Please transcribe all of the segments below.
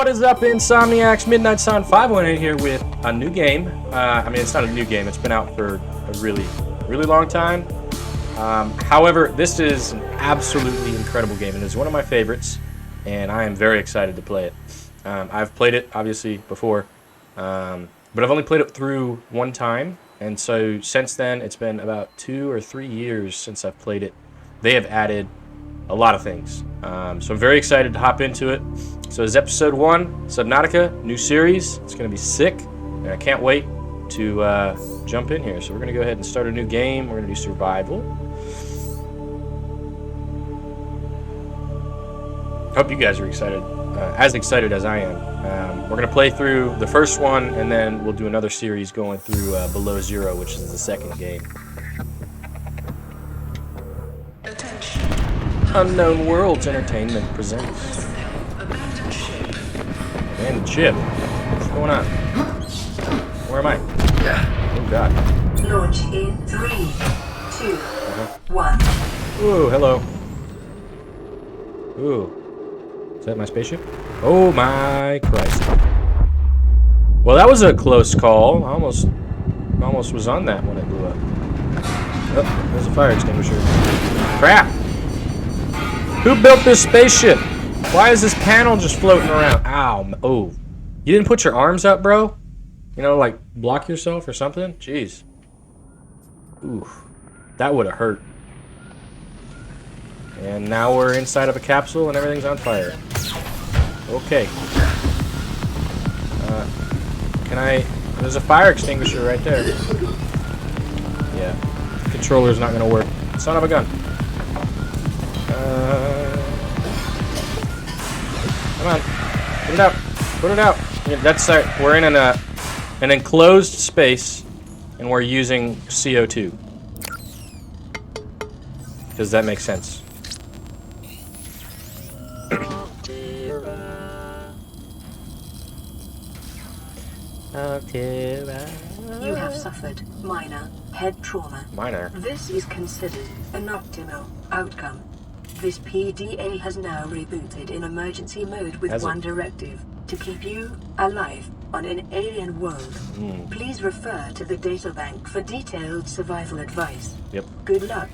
What is up, Insomniacs? Midnight Sun 518 here with a new game. I mean, it's not a new game. It's been out for a really long time. However, this is an absolutely incredible game. It is one of my favorites, and I am very excited to play it. I've played it, obviously, before, but I've only played it through one time, and so since then, it's been about 2 or 3 years since I've played it. They have added a lot of things, so I'm very excited to hop into it. So it's episode 1, Subnautica, new series. It's going to be sick, and I can't wait to jump in here. So we're going to go ahead and start a new game. We're going to do survival. Hope you guys are excited, as excited as I am. We're going to play through the first one, and then we'll do another series going through Below Zero, which is the second game. Attention. Unknown Worlds Entertainment presents. Abandoned ship. What's going on? Where am I? Oh god. Launch in 3, 2, 1. Ooh, hello. Ooh. Is that my spaceship? Oh my Christ. Well, that was a close call. I almost was on that when it blew up. Oh, there's a fire extinguisher. Crap! Who built this spaceship? Why is this panel just floating around? Ow. Oh. You didn't put your arms up, bro? You know, like, block yourself or something? Jeez. Ooh. That would have hurt. And now we're inside of a capsule and everything's on fire. Okay. Can I... There's a fire extinguisher right there. Yeah. Controller's not gonna work. Son of a gun. Come on. Put it out. Put it out. Yeah, that's we're in an enclosed space, and we're using CO2. Does that make sense? You have suffered minor head trauma. Minor. This is considered an optimal outcome. This PDA has now rebooted in emergency mode with one directive: to keep you alive on an alien world. Please refer to the databank for detailed survival advice. Yep. Good luck.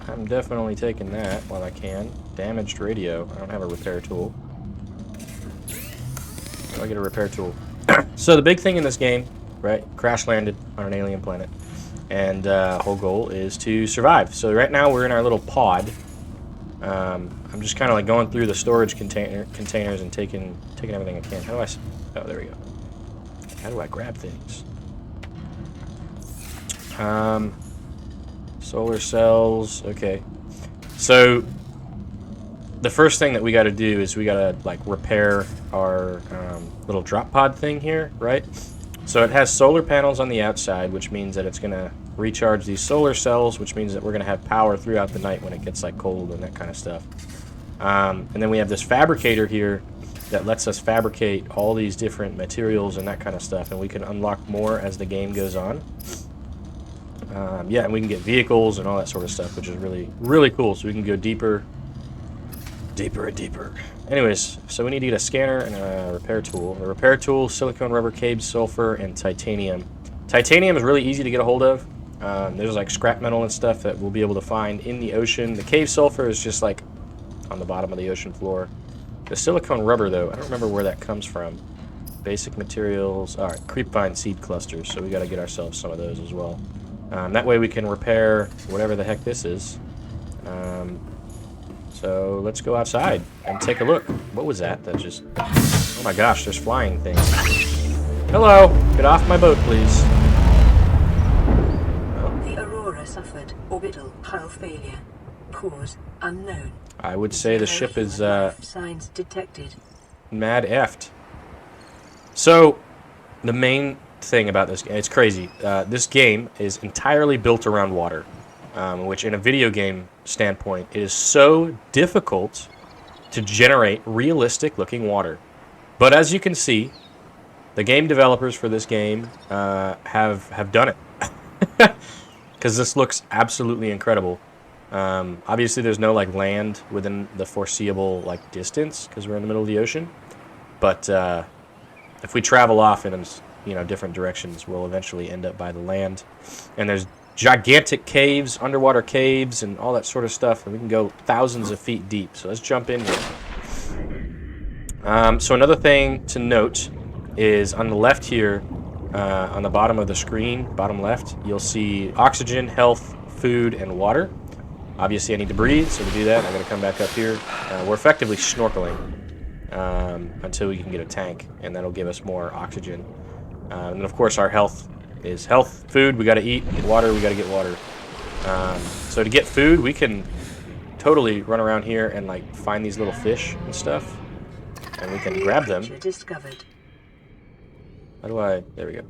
I'm definitely taking that while I can. Damaged radio. I don't have a repair tool. How do I get a repair tool? So the big thing in this game, right? Crash landed on an alien planet. And whole goal is to survive. So right now we're in our little pod. I'm just kind of like going through the storage containers and taking everything I can. How do I... Oh, there we go. How do I grab things? Solar cells. Okay. So the first thing that we got to do is we got to like repair our little drop pod thing here, right? So it has solar panels on the outside, which means that it's going to recharge these solar cells, which means that we're going to have power throughout the night when it gets like cold and that kind of stuff. And then we have this fabricator here that lets us fabricate all these different materials and that kind of stuff, and we can unlock more as the game goes on. Yeah, and we can get vehicles and all that sort of stuff, which is really cool. So we can go deeper and deeper. Anyways, so we need to get a scanner and a repair tool. A repair tool, silicone, rubber, cage, sulfur, and titanium. Titanium is really easy to get a hold of. There's like scrap metal and stuff that we'll be able to find in the ocean. The cave sulfur is just like on the bottom of the ocean floor. The silicone rubber, though, I don't remember where that comes from. Basic materials. All right, creepvine seed clusters. So we got to get ourselves some of those as well. That way we can repair whatever the heck this is. So let's go outside and take a look. What was that? That just... Oh my gosh, there's flying things. Hello! Get off my boat, please. The Aurora suffered orbital hull failure. Cause unknown. I would say the ship is signs detected. mad effed. So the main thing about this game, it's crazy. This game is entirely built around water. Which in a video game standpoint, it is so difficult to generate realistic looking water. But as you can see, the game developers for this game have done it. Because this looks absolutely incredible. Obviously, there's no like land within the foreseeable like distance because we're in the middle of the ocean. But if we travel off in different directions, we'll eventually end up by the land. And there's gigantic caves, underwater caves, and all that sort of stuff. And we can go thousands of feet deep. So let's jump in here. So another thing to note is on the left here, on the bottom of the screen, bottom left, you'll see oxygen, health, food, and water. Obviously, I need to breathe, so to do that, I'm going to come back up here. We're effectively snorkeling until we can get a tank, and that'll give us more oxygen. And then, of course, our health is health, food, we got to eat, water, we got to get water. So to get food, we can totally run around here and like find these little fish and stuff, and we can grab them. Discovered. How do I? There we go.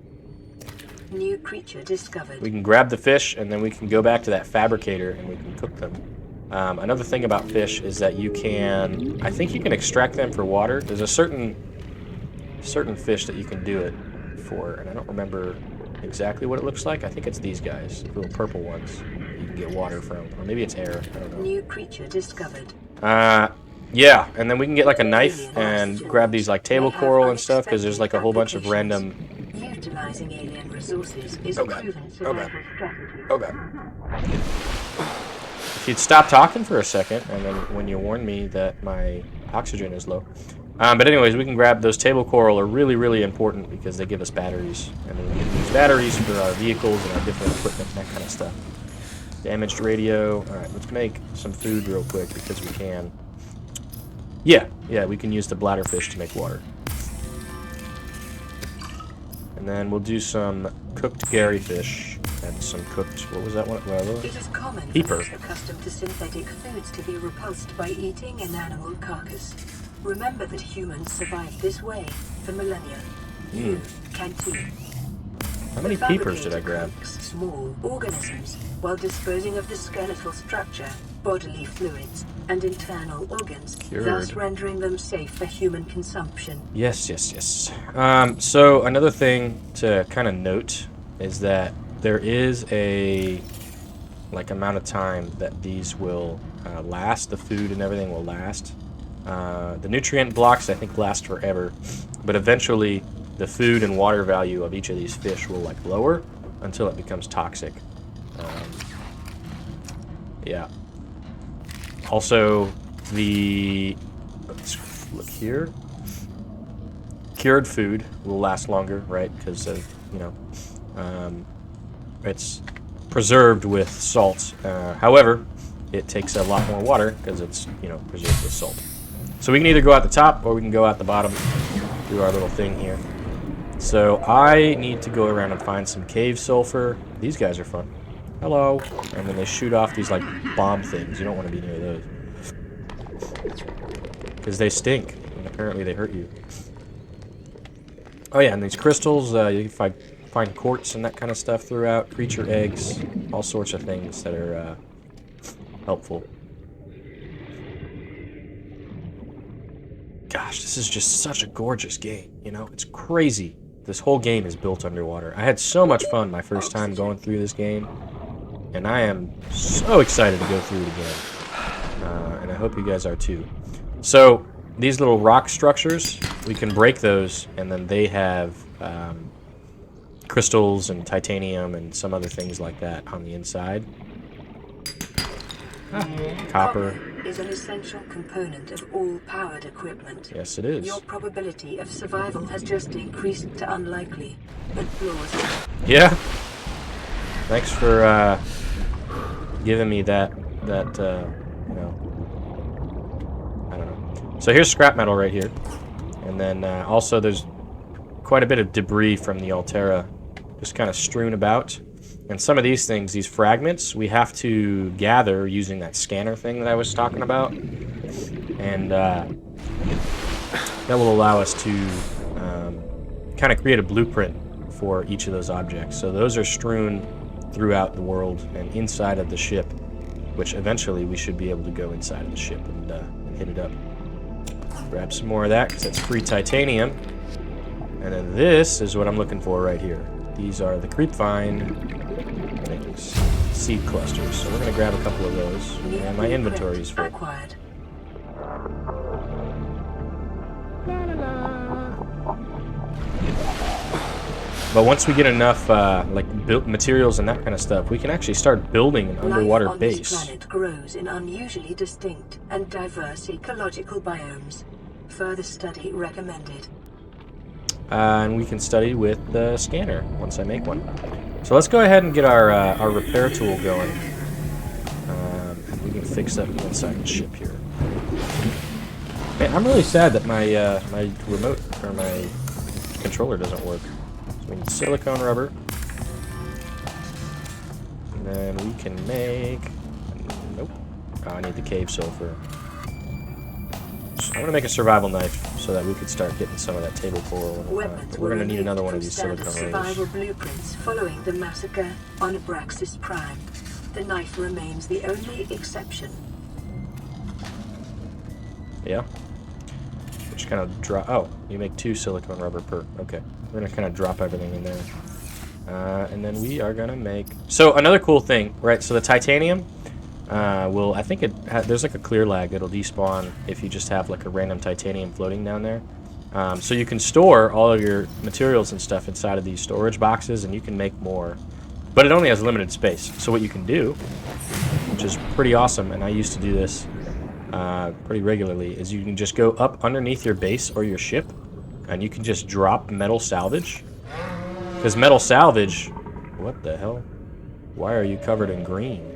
New creature discovered. We can grab the fish, and then we can go back to that fabricator, and we can cook them. Another thing about fish is that you can, I think you can extract them for water. There's a certain fish that you can do it for, and I don't remember exactly what it looks like. I think it's these guys, the little purple ones. You can get water from, or maybe it's air. I don't know. New creature discovered. Yeah, and then we can get like a knife and grab these like table coral and stuff because there's like a whole bunch of random. Utilizing alien resources is a proven survival strategy. Oh god. If you'd stop talking for a second, and then when you warn me that my oxygen is low. But anyways, we can grab those table coral are really, really important because they give us batteries. And then we can use batteries for our vehicles and our different equipment and that kind of stuff. Damaged radio. Alright, let's make some food real quick because we can. Yeah, we can use the bladderfish to make water. And then we'll do some cooked Gary fish and some cooked, what was that one? It is common for those accustomed to synthetic foods to be repulsed by eating an animal carcass. Remember that humans survived this way for millennia. You can too. How many peepers did I grab? Small organisms while disposing of the skeletal structure, bodily fluids, and internal organs, thus rendering them safe for human consumption. Yes. So another thing to kind of note is that there is a amount of time that these will last. The food and everything will last. The nutrient blocks I think last forever, but eventually the food and water value of each of these fish will lower until it becomes toxic. Yeah. Also, let's look here. Cured food will last longer, right? Because of, it's preserved with salt. However, it takes a lot more water because it's, preserved with salt. So we can either go out the top or we can go out the bottom through our little thing here. So I need to go around and find some cave sulfur. These guys are fun. Hello. And then they shoot off these bomb things. You don't want to be near those. Because they stink. And apparently they hurt you. Oh yeah, and these crystals, you can find quartz and that kind of stuff throughout. Creature eggs. All sorts of things that are helpful. Gosh, this is just such a gorgeous game. It's crazy. This whole game is built underwater. I had so much fun my first time going through this game. And I am so excited to go through it again. And I hope you guys are too. So, these little rock structures, we can break those, and then they have crystals and titanium and some other things like that on the inside. Copper is an essential component of all powered equipment. Yes, it is. Your probability of survival has just increased to unlikely, but plausible. Yeah. Thanks for giving me that I don't know. So here's scrap metal right here. And then also there's quite a bit of debris from the Altera just kind of strewn about. And some of these things, these fragments, we have to gather using that scanner thing that I was talking about. And that will allow us to kind of create a blueprint for each of those objects. So those are strewn throughout the world and inside of the ship, which eventually we should be able to go inside of the ship and hit it up. Grab some more of that because that's free titanium. And then this is what I'm looking for right here. These are the creepvine things. seed clusters. So we're going to grab a couple of those. And my inventory is full. Acquired. But once we get enough like built materials and that kind of stuff, we can actually start building an underwater Life on base. this planet grows in unusually distinct and diverse ecological biomes. Further study recommended. And we can study with the scanner once I make one. So let's go ahead and get our repair tool going. And we can fix that inside the ship here. Man, I'm really sad that my my remote or my controller doesn't work. So we need silicone rubber. And then we can make... Nope. Oh, I need the cave sulfur. I'm going to make a survival knife so that we could start getting some of that table coral. But we're going to need another one of these silicone survival rings. blueprints following the massacre on Abraxas Prime. The knife remains the only exception. Yeah. Just kind of drop... Oh, you make 2 silicone rubber per... Okay. We're going to kind of drop everything in there. And then we are going to make... So another cool thing, right? So the titanium... I think there's like a clear lag. It'll despawn if you just have like a random titanium floating down there. So you can store all of your materials and stuff inside of these storage boxes, and you can make more. But it only has limited space. So what you can do, which is pretty awesome, and I used to do this pretty regularly, is you can just go up underneath your base or your ship, and you can just drop metal salvage. Because metal salvage... What the hell? Why are you covered in green?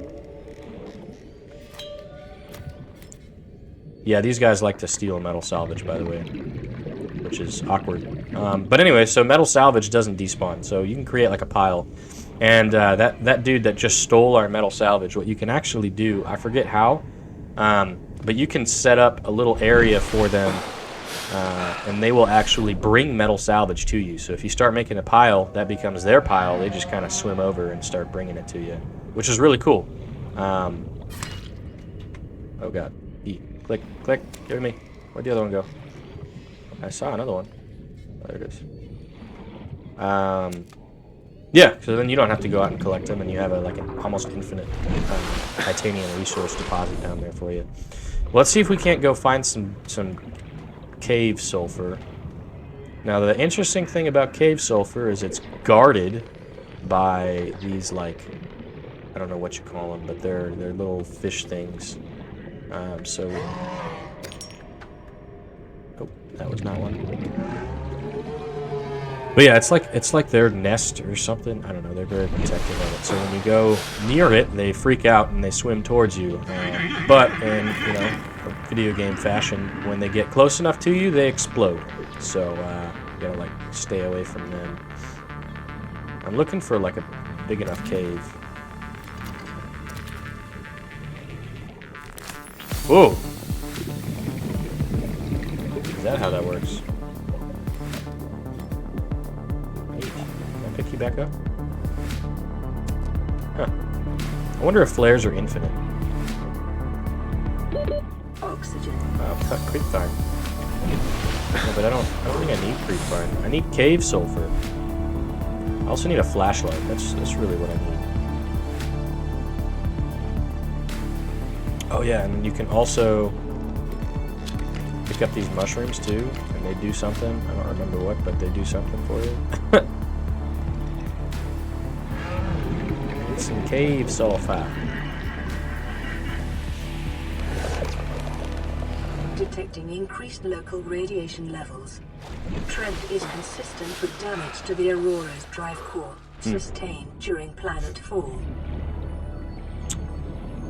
Yeah, these guys like to steal metal salvage, by the way, which is awkward. But anyway, so metal salvage doesn't despawn, so you can create like a pile. And that dude that just stole our metal salvage, what you can actually do, I forget how, but you can set up a little area for them, and they will actually bring metal salvage to you. So if you start making a pile, that becomes their pile. They just kind of swim over and start bringing it to you, which is really cool. Oh, God. E. Click, click, give it me. Where'd the other one go? I saw another one. Oh, there it is. Yeah, so then you don't have to go out and collect them, and you have like an almost infinite titanium resource deposit down there for you. Well, let's see if we can't go find some cave sulfur. Now, the interesting thing about cave sulfur is it's guarded by these, like, I don't know what you call them, but they're little fish things. So, oh, that was not one. But yeah, it's like their nest or something. I don't know. They're very protective of it. So when you go near it, they freak out and they swim towards you. But in video game fashion, when they get close enough to you, they explode. So you gotta like stay away from them. I'm looking for like a big enough cave. Whoa! Is that how that works? Wait, can I pick you back up? Huh. I wonder if flares are infinite. Oxygen. Cut creep vine. No, but I don't think I need creep vine. I need cave sulfur. I also need a flashlight. That's really what I need. Oh yeah, and you can also pick up these mushrooms too, and they do something. I don't remember what, but they do something for you. Need some cave sulfur. Detecting increased local radiation levels. Trend is consistent with damage to the Aurora's drive core, sustained during planet fall.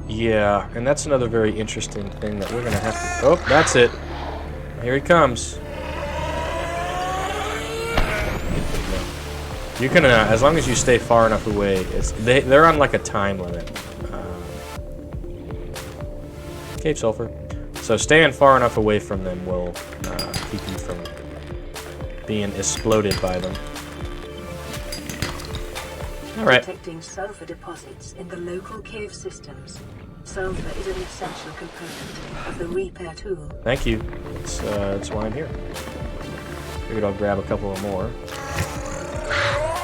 Yeah, and that's another very interesting thing that we're gonna have to... Oh, that's it. Here he comes. You can, as long as you stay far enough away, they're on like a time limit. Cave sulfur. So staying far enough away from them will keep you from being exploded by them. All right. Detecting sulfur deposits in the local cave systems. Sulfur is an essential component of the repair tool. Thank you. That's why I'm here. Figured I'll grab a couple of more.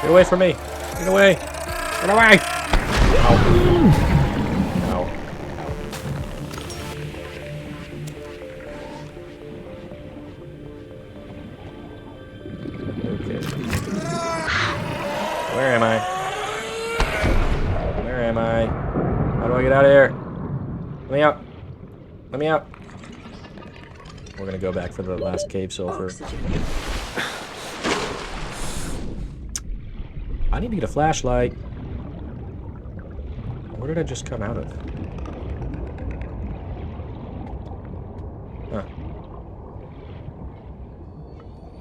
Get away from me! Get away! Get away! Ow. Okay. Where am I? Where am I? How do I get out of here? Let me out. Let me out. We're gonna go back for the last cave sulfur. I need to get a flashlight. Where did I just come out of? Huh.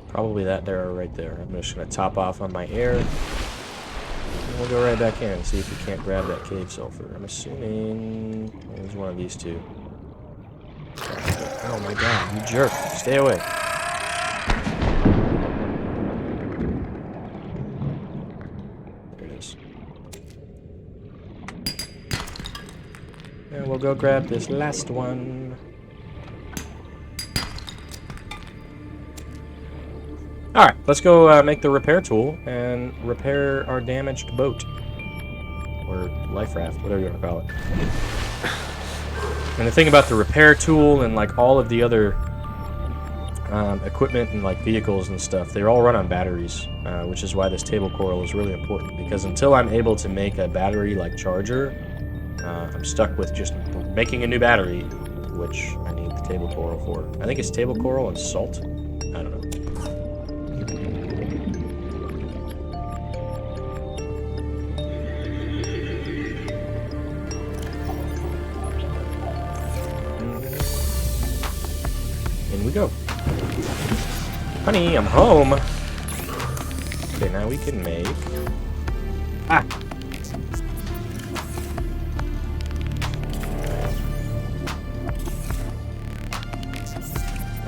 Probably that arrow right there. I'm just gonna top off on my air. And we'll go right back in and see if we can't grab that cave sulfur. I'm assuming there's one of these two. Oh my god, you jerk. Stay away. There it is. And we'll go grab this last one. Alright, let's go make the repair tool and repair our damaged boat. Or life raft, whatever you want to call it. And the thing about the repair tool and like all of the other equipment and like vehicles and stuff, they all run on batteries, which is why this table coral is really important, because until I'm able to make a battery like charger, I'm stuck with just making a new battery, which I need the table coral for. I think it's table coral and salt. I don't know. In we go. Honey, I'm home. Okay, now we can make... Ah!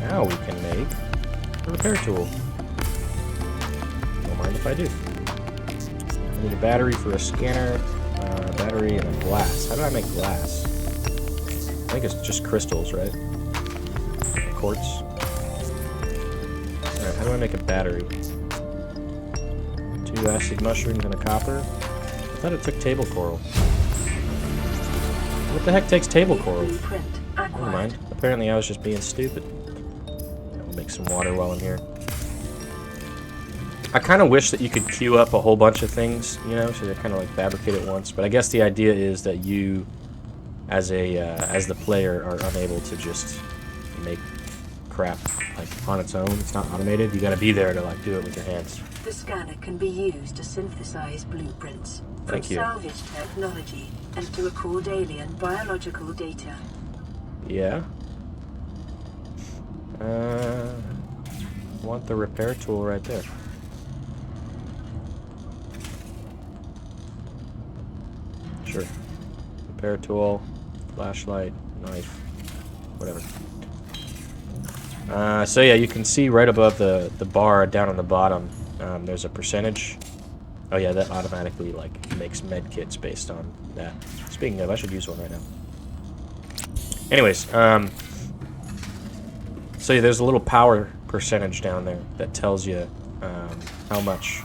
Now we can make a repair tool. Don't mind if I do. I need a battery for a scanner, battery, and a glass. How do I make glass? I think it's just crystals, right? Quartz. Alright, how do I make a battery? 2 acid mushrooms and a copper? I thought it took table coral. What the heck takes table coral? Never mind. Apparently I was just being stupid. I'll make some water while I'm here. I kind of wish that you could queue up a whole bunch of things, you know, so they kind of like fabricate at once. But I guess the idea is that you, as the player, are unable to just make crap like on its own. It's not automated. You got to be there to like do it with your hands. The scanner can be used to synthesize blueprints from salvage technology and to record alien biological data. Yeah. I want the repair tool right there. Sure. Repair tool, flashlight, knife, whatever. So yeah, you can see right above the bar down on the bottom, there's a percentage. Oh yeah, that automatically like makes med kits based on that. Speaking of, I should use one right now. Anyways, so yeah, there's a little power percentage down there that tells you how much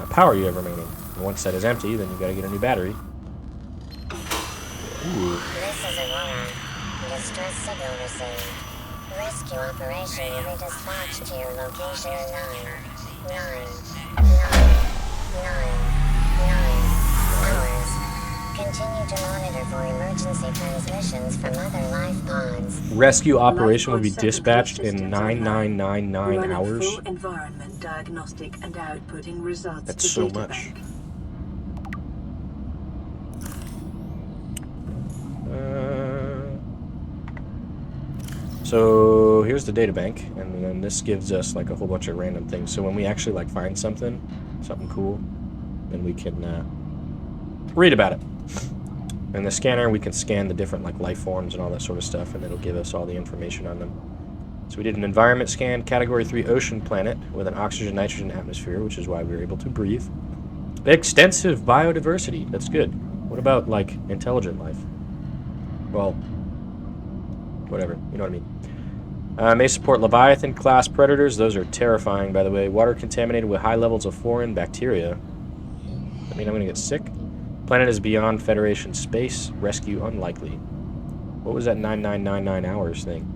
power you have remaining. And once that is empty, then you gotta get a new battery. Ooh. This is Aurora. Distress signal received. Rescue operation will be dispatched to your location in 9 hours. Continue to monitor for emergency transmissions from other life pods. Rescue operation will be dispatched in 9999 hours. Full environment diagnostic and outputting results. That's to so data much. bank. So here's the data bank, and then this gives us like a whole bunch of random things. So when we actually like find something cool, then we can read about it. In the scanner, we can scan the different like life forms and all that sort of stuff, and it'll give us all the information on them. So we did an environment scan, category 3 ocean planet with an oxygen-nitrogen atmosphere, which is why we were able to breathe. Extensive biodiversity. That's good. What about like intelligent life? Well, whatever. You know what I mean. May support Leviathan-class predators. Those are terrifying, by the way. Water contaminated with high levels of foreign bacteria. I mean, I'm going to get sick. Planet is beyond Federation space. Rescue unlikely. What was that 9999 hours thing?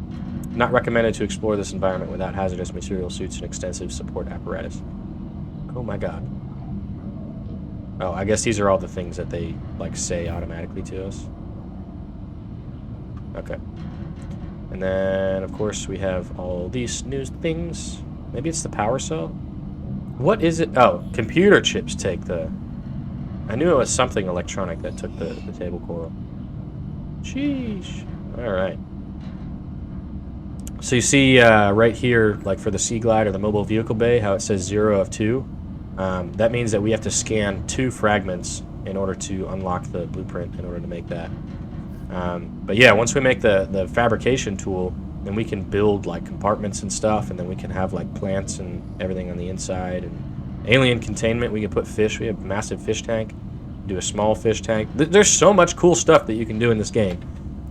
Not recommended to explore this environment without hazardous material suits and extensive support apparatus. Oh my god. Oh, I guess these are all the things that they, like, say automatically to us. Okay. And then, of course, we have all these new things. Maybe it's the power cell? What is it? Oh, computer chips take the... I knew it was something electronic that took the table coral. Sheesh. Alright. So you see right here, like for the Sea Glide or the mobile vehicle bay, how it says 0 of 2? That means that we have to scan 2 fragments in order to unlock the blueprint in order to make that. But yeah, once we make the fabrication tool, then we can build like compartments and stuff, and then we can have like plants and everything on the inside. And alien containment, we can put fish. We have a massive fish tank. Do a small fish tank. There's so much cool stuff that you can do in this game,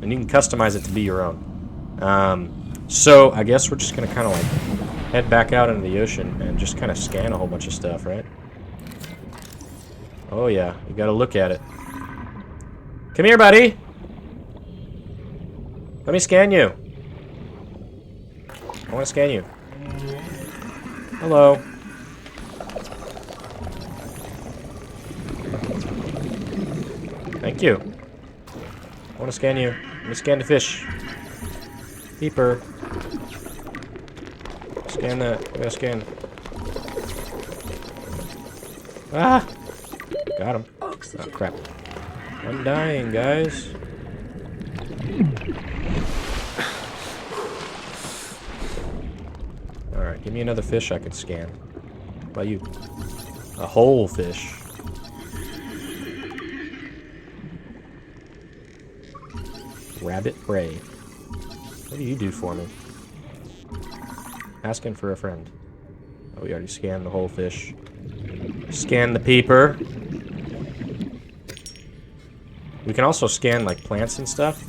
and you can customize it to be your own. So I guess we're just gonna kind of like head back out into the ocean and just kind of scan a whole bunch of stuff, right? Oh yeah, you gotta look at it. Come here, buddy. Let me scan you. I want to scan you. Hello. Thank you. I want to scan you. Let me scan the fish. Beeper. Scan that. I gotta scan. Ah! Got him. Oh, crap. I'm dying, guys. Alright, give me another fish I can scan. How about you? A whole fish. Rabbit prey. What do you do for me? Asking for a friend. Oh, we already scanned the whole fish. Scan the peeper. We can also scan, like, plants and stuff.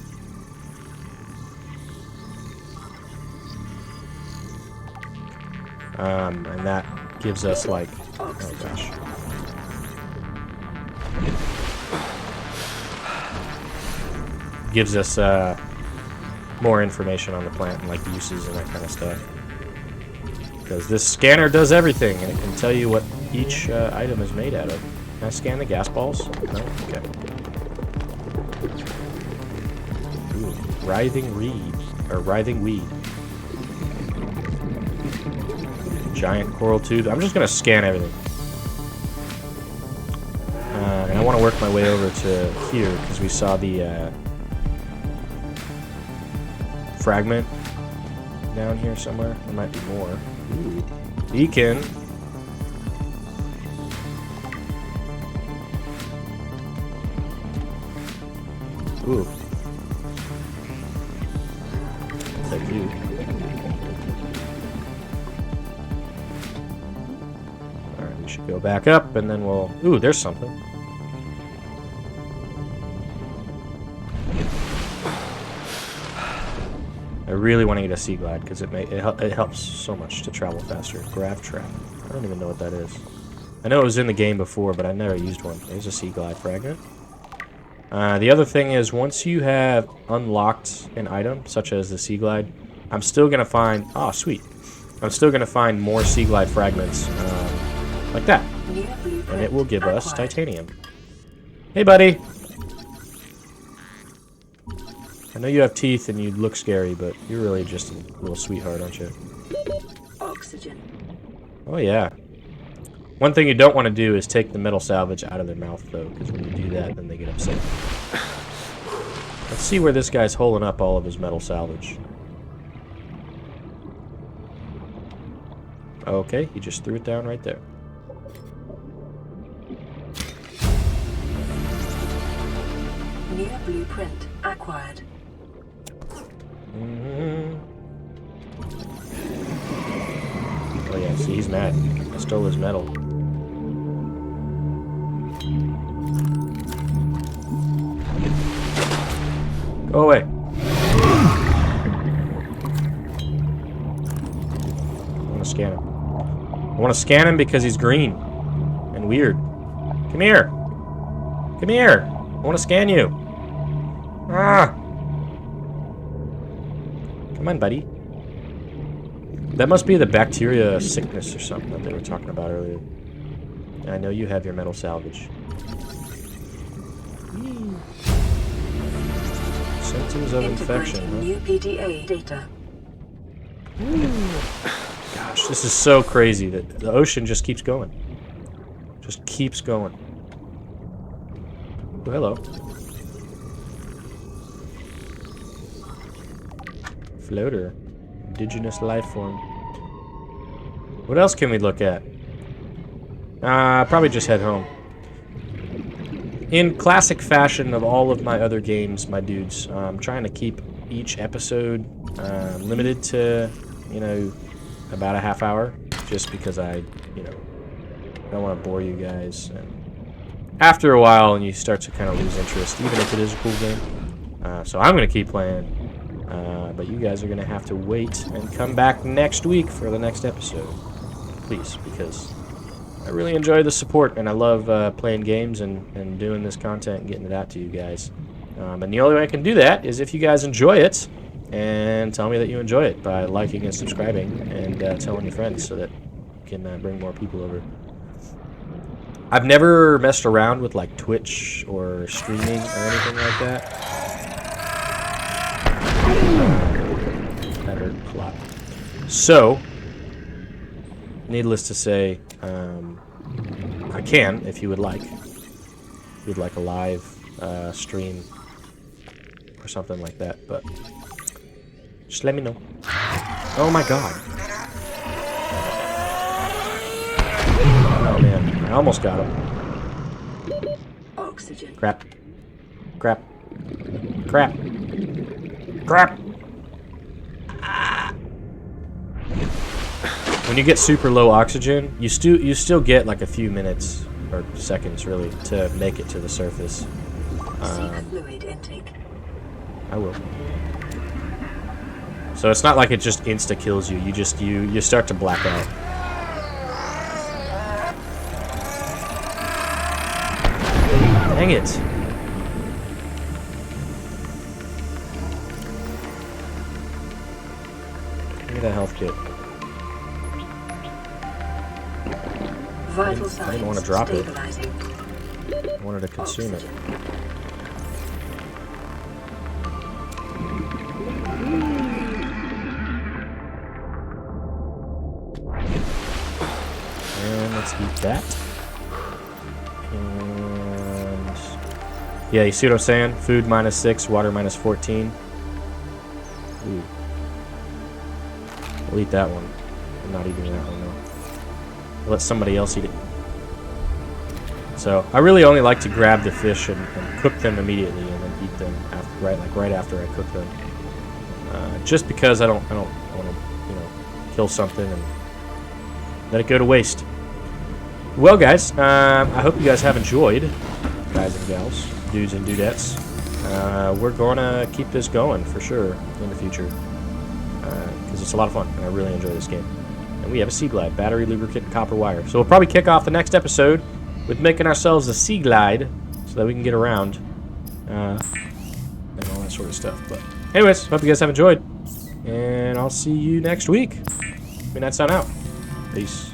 And that gives us, like... Oh, gosh. Gives us, more information on the plant and, like, uses and that kind of stuff. Because this scanner does everything, and it can tell you what each item is made out of. Can I scan the gas balls? No? Okay. Ooh, writhing reed. Or writhing weed. Giant coral tube. I'm just going to scan everything. And I want to work my way over to here, because we saw the fragment down here somewhere. There might be more. Ooh. Beacon. Ooh. Thank you. Alright, we should go back up and then we'll... Ooh, there's something. I really want to get a Sea Glide because it helps so much to travel faster. Grav trap. I don't even know what that is. I know it was in the game before, but I never used one. There's a Sea Glide fragment. The other thing is, once you have unlocked an item, such as the Sea Glide, I'm still going to find... Oh, sweet. I'm still going to find more Sea Glide fragments like that. And it will give us titanium. Hey, buddy. I know you have teeth and you look scary, but you're really just a little sweetheart, aren't you? Oxygen. Oh, yeah. One thing you don't want to do is take the metal salvage out of their mouth, though, because when you do that, then they get upset. Let's see where this guy's holding up all of his metal salvage. Okay, he just threw it down right there. New blueprint acquired. Oh yeah, see, he's mad. I stole his metal. Go away. I want to scan him. I want to scan him because he's green and weird. Come here. Come here. I want to scan you. Ah. Come on, buddy. That must be the bacteria sickness or something that they were talking about earlier. I know you have your metal salvage. Symptoms of infection. Huh? New PDA data. Gosh, this is so crazy that the ocean just keeps going. Just keeps going. Oh, hello. Floater. Indigenous life form. What else can we look at? Probably just head home. In classic fashion of all of my other games, my dudes, I'm trying to keep each episode limited to, you know, about a half hour, just because I, you know, don't want to bore you guys. And after a while, and you start to kind of lose interest, even if it is a cool game. So I'm going to keep playing. But you guys are going to have to wait and come back next week for the next episode. Please, because I really enjoy the support, and I love playing games and doing this content and getting it out to you guys. And the only way I can do that is if you guys enjoy it, and tell me that you enjoy it by liking and subscribing and telling your friends so that you can bring more people over. I've never messed around with like Twitch or streaming or anything like that. That hurt a lot. So, needless to say, I can, if you would like. If you'd like a live stream or something like that, but just let me know. Oh my god. Oh man, I almost got him. Oxygen. Crap. Crap. Crap. Crap. When you get super low oxygen, you still get like a few minutes or seconds really to make it to the surface. Fluid intake. I will. So it's not like it just insta kills you. You start to black out. Dang it. Give me that health kit. I didn't want to drop it. I wanted to consume it. And let's eat that. And yeah, you see what I'm saying? Food -6, water -14. Ooh. I'll eat that one. I'm not eating that one though. Let somebody else eat it. So I really only like to grab the fish and cook them immediately and then eat them after, right after I cook them. Just because I don't want to, you know, kill something and let it go to waste. Well, guys, I hope you guys have enjoyed, guys and gals, dudes and dudettes. We're gonna keep this going for sure in the future because it's a lot of fun and I really enjoy this game. And we have a Sea Glide, battery, lubricant, and copper wire. So we'll probably kick off the next episode with making ourselves a Sea Glide so that we can get around and all that sort of stuff. But anyways, hope you guys have enjoyed. And I'll see you next week. Midnight Sun out. Peace.